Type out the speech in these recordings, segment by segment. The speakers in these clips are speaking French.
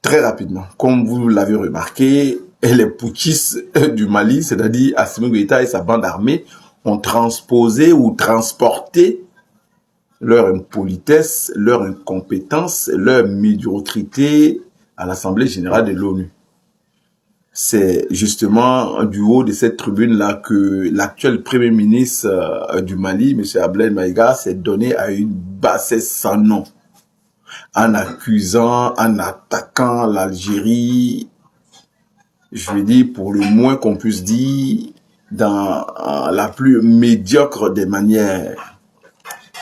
très rapidement. Comme vous l'avez remarqué, les putschistes du Mali, c'est-à-dire Assimi Goïta et sa bande armée, ont transposé ou transporté leur impolitesse, leur incompétence, leur médiocrité à l'Assemblée générale de l'ONU. C'est justement du haut de cette tribune-là que l'actuel Premier ministre du Mali, M. Abdoulaye Maïga, s'est donné à une bassesse sans nom, en accusant, en attaquant l'Algérie, je veux dire, pour le moins qu'on puisse dire, dans la plus médiocre des manières.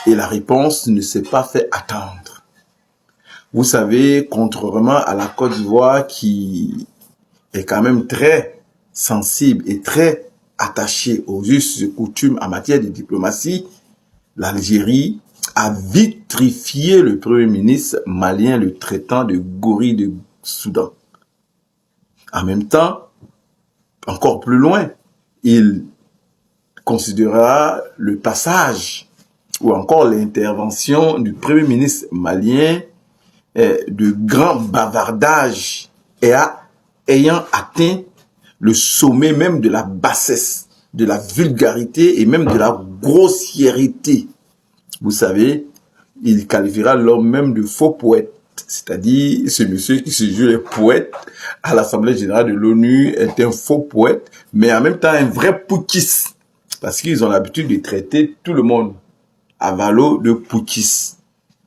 Et la réponse ne s'est pas fait attendre. Vous savez, contrairement à la Côte d'Ivoire qui est quand même très sensible et très attachée aux us et coutumes en matière de diplomatie, l'Algérie a vitrifié le Premier ministre malien, le traitant de gorille de Soudan. En même temps, encore plus loin, il considérera le passage ou encore l'intervention du Premier ministre malien de grands bavardages ayant atteint le sommet même de la bassesse, de la vulgarité et même de la grossièreté. Vous savez, il qualifiera l'homme même de faux poète, c'est-à-dire ce monsieur qui se joue les poètes à l'Assemblée générale de l'ONU est un faux poète, mais en même temps un vrai putschiste, parce qu'ils ont l'habitude de traiter tout le monde à valo de putschiste,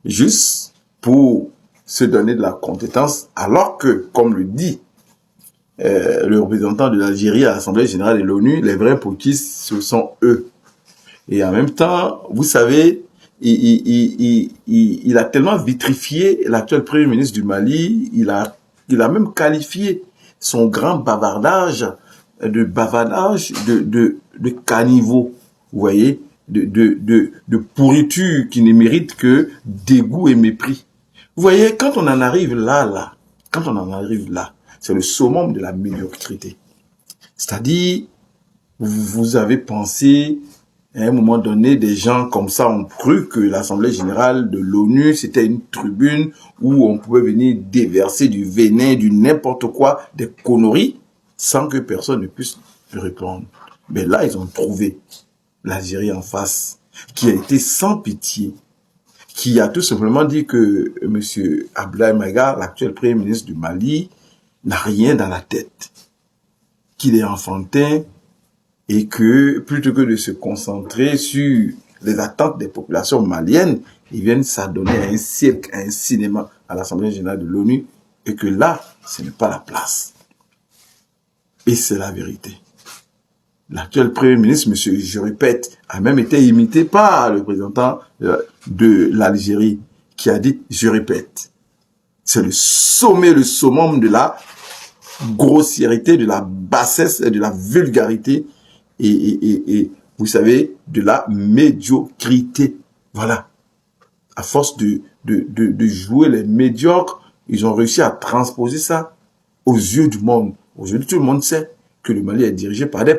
juste pour se donner de la compétence, alors que, comme le dit le représentant de l'Algérie à l'Assemblée générale de l'ONU, les vrais putschistes, ce sont eux. Et en même temps, vous savez, il a tellement vitrifié l'actuel Premier ministre du Mali, il a même qualifié son grand bavardage de caniveau, vous voyez, de pourriture qui ne mérite que dégoût et mépris. Vous voyez, quand on en arrive là, c'est le summum de la médiocrité. C'est-à-dire, vous avez pensé, à un moment donné, des gens comme ça ont cru que l'Assemblée générale de l'ONU, c'était une tribune où on pouvait venir déverser du venin, du n'importe quoi, des conneries, sans que personne ne puisse le répondre. Mais là, ils ont trouvé l'Algérie en face, qui a été sans pitié, qui a tout simplement dit que M. Abdoulaye Maïga, l'actuel Premier ministre du Mali, n'a rien dans la tête, qu'il est enfantin et que plutôt que de se concentrer sur les attentes des populations maliennes, ils viennent s'adonner à un cirque, à un cinéma à l'Assemblée générale de l'ONU et que là, ce n'est pas la place. Et c'est la vérité. L'actuel Premier ministre, monsieur, je répète, a même été imité par le représentant de l'Algérie qui a dit, je répète, c'est le sommet, le summum de la grossièreté, de la bassesse et de la vulgarité et vous savez, de la médiocrité. Voilà. À force de jouer les médiocres, ils ont réussi à transposer ça aux yeux du monde. Aujourd'hui, tout le monde sait que le Mali est dirigé par des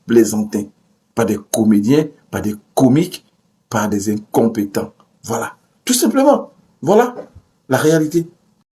plaisantins, par des comédiens, par des comiques, par des incompétents. Voilà. Tout simplement. Voilà la réalité.